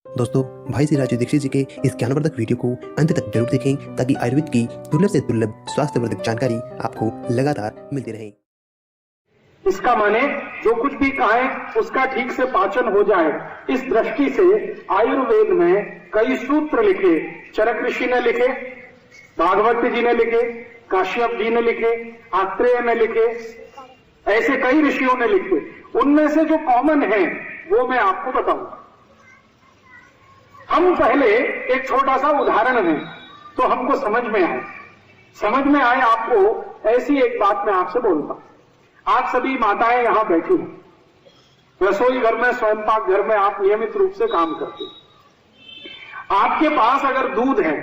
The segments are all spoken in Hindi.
दोस्तों, भाई श्री राजू दीक्षित जी के इस ज्ञानवर्धक वीडियो को अंत तक जरूर देखें ताकि आयुर्वेद की दुर्लभ से दुर्लभ स्वास्थ्यवर्धक जानकारी आपको लगातार मिलती रहे। इसका माने जो कुछ भी खाएं उसका ठीक से पाचन हो जाए। इस दृष्टि से आयुर्वेद में कई सूत्र लिखे, चरक ऋषि ने लिखे, भागवत जी ने लिखे, काश्यप जी ने लिखे, आत्रेय ने लिखे, ऐसे कई ऋषियों ने लिखे। उनमें से जो कॉमन है वो मैं आपको बताऊंगा। हम पहले एक छोटा सा उदाहरण दें तो हमको समझ में आए आपको ऐसी एक बात मैं आपसे बोलता हूं। आप सभी माताएं यहां बैठी हैं, रसोई घर में, स्वयंपाक घर में आप नियमित रूप से काम करते हैं। आपके पास अगर दूध है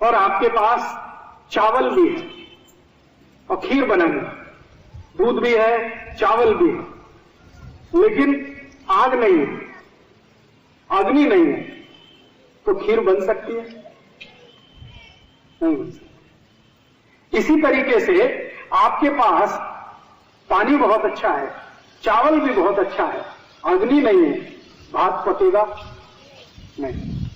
और आपके पास चावल भी है और खीर बनानी, दूध भी है, चावल भी है, लेकिन आग नहीं है, अग्नि नहीं है, तो खीर बन सकती है? नहीं बन सकती। इसी तरीके से आपके पास पानी बहुत अच्छा है, चावल भी बहुत अच्छा है, अग्नि नहीं है, भात पकेगा नहीं।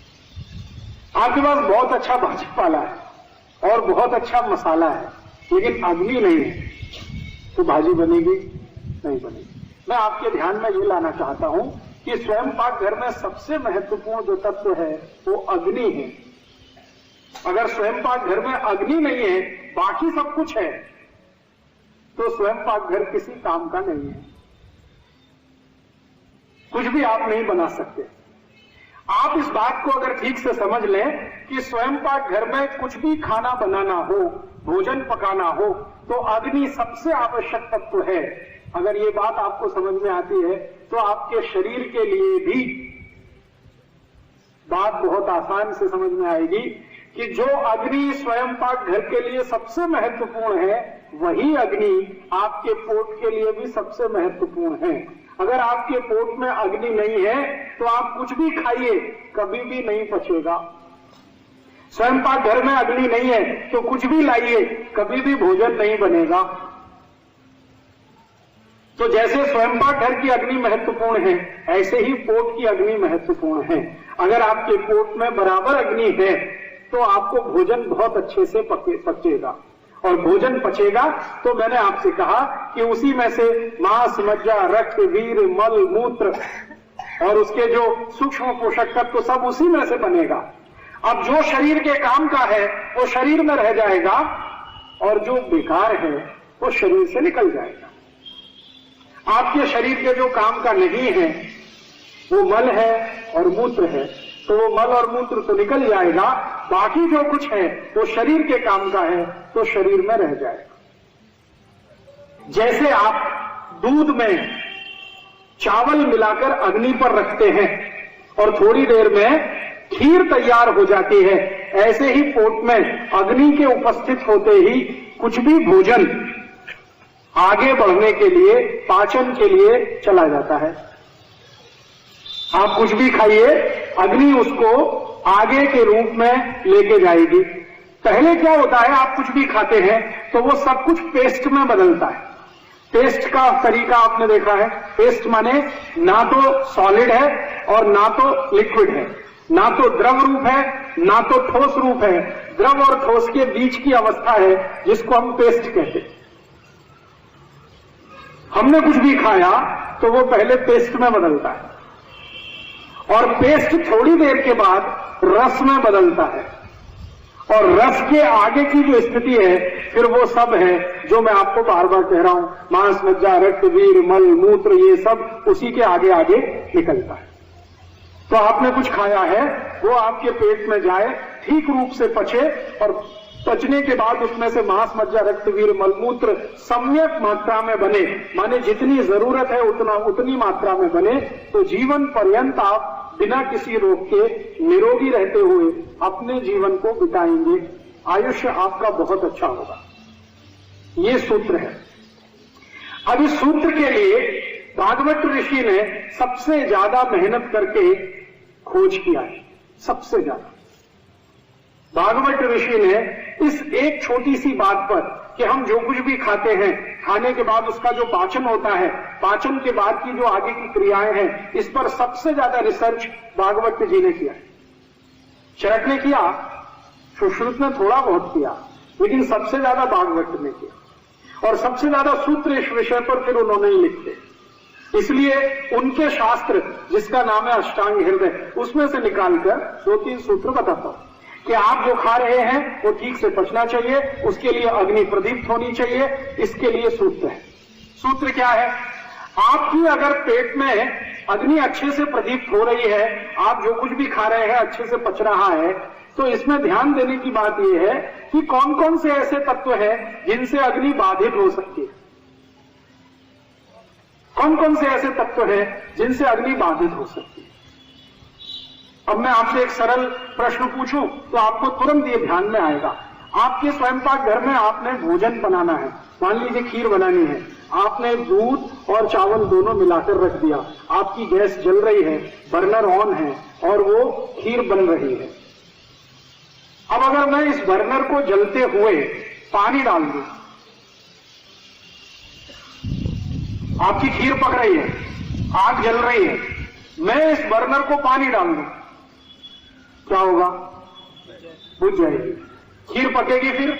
आपके पास बहुत अच्छा भाजी पाला है और बहुत अच्छा मसाला है, लेकिन अग्नि नहीं है, तो भाजी बनेगी नहीं बनेगी। मैं आपके ध्यान में ये लाना चाहता हूं कि स्वयंपाक घर में सबसे महत्वपूर्ण जो तत्व है वो अग्नि है। अगर स्वयंपाक घर में अग्नि नहीं है, बाकी सब कुछ है, तो स्वयंपाक घर किसी काम का नहीं है। कुछ भी आप नहीं बना सकते। आप इस बात को अगर ठीक से समझ लें कि स्वयंपाक घर में कुछ भी खाना बनाना हो, भोजन पकाना हो, तो अग्नि सबसे आवश्यक तत्व है। अगर ये बात आपको समझ में आती है तो आपके शरीर के लिए भी बात बहुत आसान से समझ में आएगी कि जो अग्नि स्वयंपाक घर के लिए सबसे महत्वपूर्ण है, वही अग्नि आपके पोट के लिए भी सबसे महत्वपूर्ण है। अगर आपके पोट में अग्नि नहीं है तो आप कुछ भी खाइए, कभी भी नहीं पचेगा। स्वयंपाक घर में अग्नि नहीं है तो कुछ भी लाइए, कभी भी भोजन नहीं बनेगा। तो जैसे स्वयंपाक घर की अग्नि महत्वपूर्ण है, ऐसे ही पोट की अग्नि महत्वपूर्ण है। अगर आपके पोट में बराबर अग्नि है तो आपको भोजन बहुत अच्छे से पचेगा, और भोजन पचेगा तो मैंने आपसे कहा कि उसी में से मांस, मज्जा, रक्त, वीर, मल, मूत्र और उसके जो सूक्ष्म पोषक तत्व तो सब उसी में से बनेगा। अब जो शरीर के काम का है वो शरीर में रह जाएगा और जो बेकार है वो शरीर से निकल जाएगा। आपके शरीर के जो काम का नहीं है वो मल है और मूत्र है, तो वो मल और मूत्र तो निकल जाएगा, बाकी जो कुछ है वो शरीर के काम का है तो शरीर में रह जाएगा। जैसे आप दूध में चावल मिलाकर अग्नि पर रखते हैं और थोड़ी देर में खीर तैयार हो जाती है, ऐसे ही पोट में अग्नि के उपस्थित होते ही कुछ भी भोजन आगे बढ़ने के लिए, पाचन के लिए चला जाता है। आप कुछ भी खाइए, अग्नि उसको आगे के रूप में लेके जाएगी। पहले क्या होता है, आप कुछ भी खाते हैं तो वो सब कुछ पेस्ट में बदलता है। पेस्ट का तरीका आपने देखा है। पेस्ट माने ना तो सॉलिड है और ना तो लिक्विड है, ना तो द्रव रूप है ना तो ठोस रूप है। द्रव और ठोस के बीच की अवस्था है जिसको हम पेस्ट कहते हैं। हमने कुछ भी खाया तो वो पहले पेस्ट में बदलता है और पेस्ट थोड़ी देर के बाद रस में बदलता है, और रस के आगे की जो स्थिति है फिर वो सब है जो मैं आपको बार बार कह रहा हूं, मांस, मज्जा, रक्त, वीर, मल, मूत्र, ये सब उसी के आगे आगे निकलता है। तो आपने कुछ खाया है, वो आपके पेट में जाए, ठीक रूप से पचे, और पचने के बाद उसमें से मांस, मज्जा, रक्त, वीर, मलमूत्र सम्यक मात्रा में बने, माने जितनी जरूरत है उतनी मात्रा में बने, तो जीवन पर्यंत आप बिना किसी रोग के निरोगी रहते हुए अपने जीवन को बिताएंगे। आयुष्य आपका बहुत अच्छा होगा। ये सूत्र है। अब इस सूत्र के लिए भागवत ऋषि ने सबसे ज्यादा मेहनत करके खोज किया है, सबसे ज्यादा। भागवत ऋषि ने इस एक छोटी सी बात पर कि हम जो कुछ भी खाते हैं, खाने के बाद उसका जो पाचन होता है, पाचन के बाद की जो आगे की क्रियाएं हैं, इस पर सबसे ज्यादा रिसर्च भागवत जी ने किया है। चरक ने किया, सुश्रुत ने थोड़ा बहुत किया, लेकिन सबसे ज्यादा भागवत ने किया और सबसे ज्यादा सूत्र इस विषय पर फिर उन्होंने ही लिखे। इसलिए उनके शास्त्र, जिसका नाम है अष्टांग हृदय, उसमें से निकालकर 2-3 सूत्र बताता हूं कि आप जो खा रहे हैं वो ठीक से पचना चाहिए, उसके लिए अग्नि प्रदीप्त होनी चाहिए। इसके लिए सूत्र है। सूत्र क्या है? आपकी अगर पेट में अग्नि अच्छे से प्रदीप्त हो रही है, आप जो कुछ भी खा रहे हैं अच्छे से पच रहा है, तो इसमें ध्यान देने की बात यह है कि कौन कौन से ऐसे तत्व हैं जिनसे अग्नि बाधित हो सकती है। कौन कौन से ऐसे तत्व हैं जिनसे अग्नि बाधित हो सकती है। अब मैं आपसे एक सरल प्रश्न पूछूं तो आपको तुरंत ये ध्यान में आएगा। आपके स्वयंपाक घर में आपने भोजन बनाना है, मान लीजिए खीर बनानी है, आपने दूध और चावल दोनों मिलाकर रख दिया, आपकी गैस जल रही है, बर्नर ऑन है और वो खीर बन रही है। अब अगर मैं इस बर्नर को जलते हुए पानी डाल दूं, आपकी खीर पक रही है, आग जल रही है, मैं इस बर्नर को पानी डाल दूं, क्या होगा? बुझ जाएगी। खीर पकेगी, फिर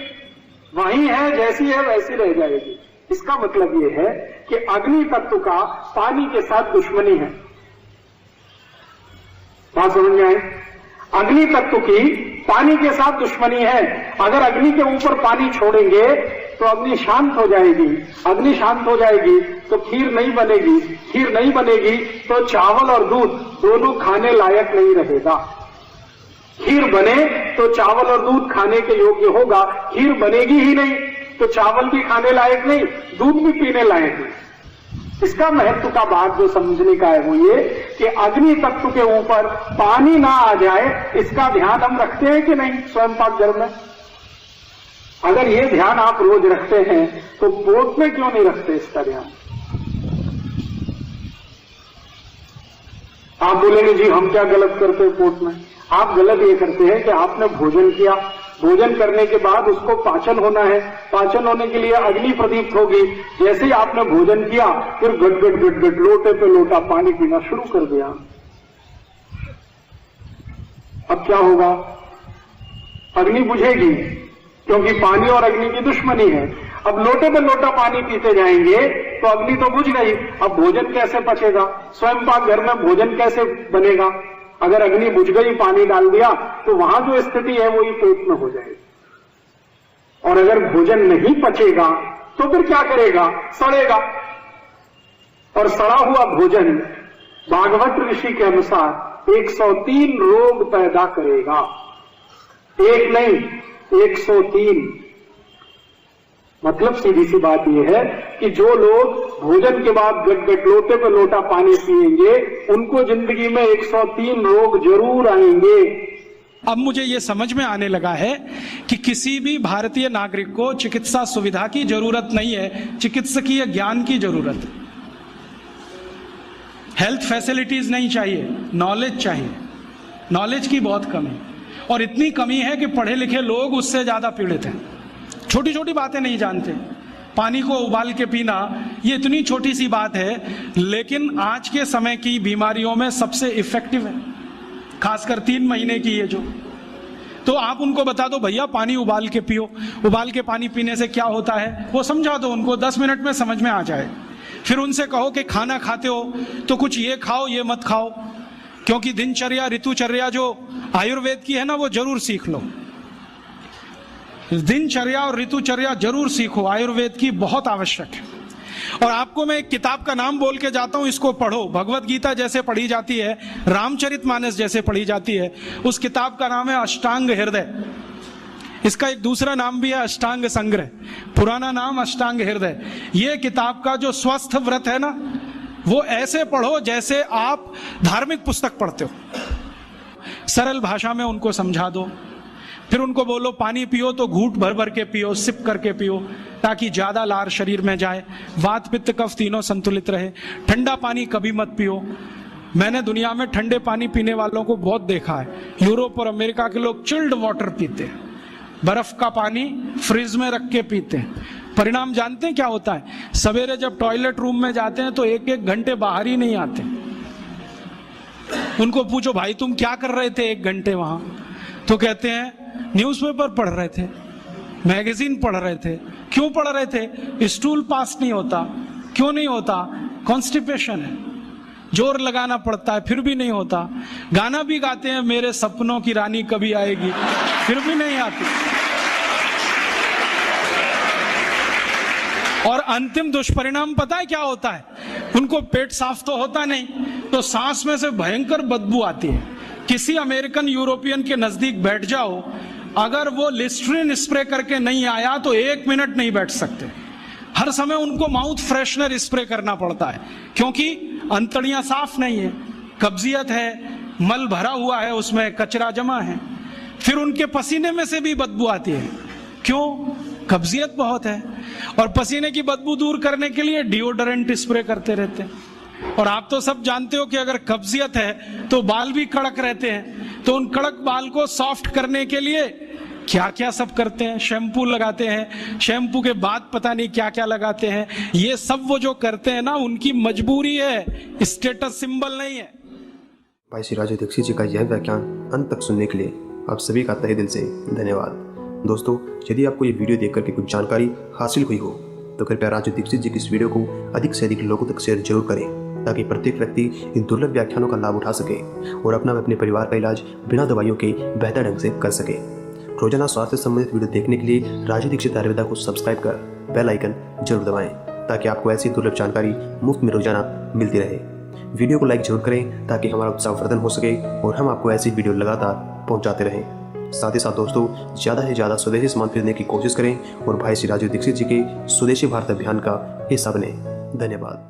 वही है, जैसी है वैसी रह जाएगी। इसका मतलब यह है कि अग्नि तत्व का पानी के साथ दुश्मनी है। बात समझ में आई? अग्नि तत्व की पानी के साथ दुश्मनी है। अगर अग्नि के ऊपर पानी छोड़ेंगे तो अग्नि शांत हो जाएगी, अग्नि शांत हो जाएगी तो खीर नहीं बनेगी, खीर नहीं बनेगी तो चावल और दूध दोनों खाने लायक नहीं रहेगा। खीर बने तो चावल और दूध खाने के योग्य होगा, खीर बनेगी ही नहीं तो चावल भी खाने लायक नहीं, दूध भी पीने लायक नहीं। इसका महत्व का बात जो समझने का है वो ये कि अग्नि तत्व के ऊपर पानी ना आ जाए, इसका ध्यान हम रखते हैं कि नहीं स्वयंपाक घर में? अगर ये ध्यान आप रोज रखते हैं तो पोट में क्यों नहीं रखते इसका ध्यान? आप बोलेंगे जी हम क्या गलत करते हैं पोट में? आप गलत ये करते हैं कि आपने भोजन किया, भोजन करने के बाद उसको पाचन होना है, पाचन होने के लिए अग्नि प्रदीप्त होगी। जैसे ही आपने भोजन किया फिर गट गट गट गट लोटे पे लोटा पानी पीना शुरू कर दिया। अब क्या होगा? अग्नि बुझेगी, क्योंकि पानी और अग्नि की दुश्मनी है। अब लोटे पे लोटा पानी पीते जाएंगे तो अग्नि तो बुझ गई, अब भोजन कैसे पचेगा? स्वयंपाक घर में भोजन कैसे बनेगा? अगर अग्नि बुझ गई, पानी डाल दिया तो वहां जो स्थिति है वो ही पेट में हो जाएगी। और अगर भोजन नहीं पचेगा तो फिर क्या करेगा? सड़ेगा। और सड़ा हुआ भोजन भागवत ऋषि के अनुसार 103 रोग पैदा करेगा। एक नहीं, 103। मतलब सीधी सी बात यह है कि जो लोग भोजन के बाद गट गट लोटे पे लोटा पानी पिएंगे उनको जिंदगी में 103 रोग जरूर आएंगे। अब मुझे ये समझ में आने लगा है कि किसी भी भारतीय नागरिक को चिकित्सा सुविधा की जरूरत नहीं है, चिकित्सकीय ज्ञान की जरूरत है। हेल्थ फैसिलिटीज नहीं चाहिए, नॉलेज चाहिए। नॉलेज की बहुत कमी, और इतनी कमी है कि पढ़े लिखे लोग उससे ज्यादा पीड़ित हैं। छोटी छोटी बातें नहीं जानते। पानी को उबाल के पीना ये इतनी छोटी सी बात है, लेकिन आज के समय की बीमारियों में सबसे इफेक्टिव है, खासकर 3 महीने की ये जो। तो आप उनको बता दो भैया पानी उबाल के पियो, उबाल के पानी पीने से क्या होता है वो समझा दो उनको, 10 मिनट में समझ में आ जाए। फिर उनसे कहो कि खाना खाते हो तो कुछ ये खाओ ये मत खाओ, क्योंकि दिनचर्या ऋतुचर्या जो आयुर्वेद की है ना वो जरूर सीख लो। दिनचर्या और ऋतुचर्या जरूर सीखो, आयुर्वेद की बहुत आवश्यक है। और आपको मैं एक किताब का नाम बोल के जाता हूं, इसको पढ़ो। भगवत गीता जैसे पढ़ी जाती है, रामचरितमानस जैसे पढ़ी जाती है, उस किताब का नाम है अष्टांग हृदय। इसका एक दूसरा नाम भी है अष्टांग संग्रह, पुराना नाम अष्टांग हृदय। ये किताब का जो स्वस्थ व्रत है ना वो ऐसे पढ़ो जैसे आप धार्मिक पुस्तक पढ़ते हो। सरल भाषा में उनको समझा दो। फिर उनको बोलो पानी पियो तो घूंट भर भर के पियो, सिप करके पियो, ताकि ज्यादा लार शरीर में जाए, वात पित्त कफ तीनों संतुलित रहे। ठंडा पानी कभी मत पियो, मैंने दुनिया में ठंडे पानी पीने वालों को बहुत देखा है। यूरोप और अमेरिका के लोग चिल्ड वाटर पीते हैं, बर्फ का पानी फ्रिज में रख के पीते हैं। परिणाम जानते हैं क्या होता है? सवेरे जब टॉयलेट रूम में जाते हैं तो 1-1 घंटे बाहर ही नहीं आते। उनको पूछो भाई तुम क्या कर रहे थे 1 घंटे वहां? तो कहते हैं न्यूज़पेपर पढ़ रहे थे, मैगजीन पढ़ रहे थे। क्यों पढ़ रहे थे? स्टूल पास नहीं होता। क्यों नहीं होता? कॉन्स्टिपेशन है, जोर लगाना पड़ता है फिर भी नहीं होता। गाना भी गाते हैं मेरे सपनों की रानी कभी आएगी, फिर भी नहीं आती। और अंतिम दुष्परिणाम पता है क्या होता है? उनको पेट साफ तो होता नहीं, तो सांस में से भयंकर बदबू आती है। किसी अमेरिकन यूरोपियन के नजदीक बैठ जाओ, अगर वो लिस्ट्रीन स्प्रे करके नहीं आया तो 1 मिनट नहीं बैठ सकते। हर समय उनको माउथ फ्रेशनर स्प्रे करना पड़ता है, क्योंकि अंतड़ियां साफ नहीं है, कब्जियत है, मल भरा हुआ है, उसमें कचरा जमा है। फिर उनके पसीने में से भी बदबू आती है। क्यों? कब्जियत बहुत है। और पसीने की बदबू दूर करने के लिए डिओडोरेंट स्प्रे करते रहते हैं। और आप तो सब जानते हो कि अगर कब्जियत है तो बाल भी कड़क रहते हैं, तो उन कड़क बाल को सॉफ्ट करने के लिए क्या क्या सब करते हैं। शैम्पू लगाते हैं, शैम्पू के बाद पता नहीं क्या क्या लगाते हैं। ये सब वो जो करते हैं ना, उनकी मजबूरी है, स्टेटस सिंबल नहीं है। भाई श्री राजू दीक्षित जी का यह व्याख्यान अंत तक सुनने के लिए आप सभी का तहे दिल से धन्यवाद। दोस्तों, यदि आपको ये वीडियो देख करके कुछ जानकारी हासिल हुई हो तो कृपया राजू दीक्षित जी की इस वीडियो को अधिक से अधिक लोगों तक शेयर जरूर करें, ताकि प्रत्येक व्यक्ति इन दुर्लभ व्याख्यानों का लाभ उठा सके और अपना अपने परिवार का इलाज बिना दवाइयों के बेहतर ढंग से कर सके। रोजाना स्वास्थ्य संबंधित वीडियो देखने के लिए राजू दीक्षित आयुर्वेदा को सब्सक्राइब कर बेल आइकन जरूर दबाएं, ताकि आपको ऐसी दुर्लभ जानकारी मुफ्त में रोजाना मिलती रहे। वीडियो को लाइक जरूर करें ताकि हमारा उत्साहवर्धन हो सके और हम आपको ऐसी वीडियो लगातार पहुंचाते रहें। साथ ही साथ दोस्तों, ज़्यादा से ज़्यादा स्वदेशी सामान खरीदने की कोशिश करें और भाई श्री राजू दीक्षित जी के स्वदेशी भारत अभियान का हिस्सा बने। धन्यवाद।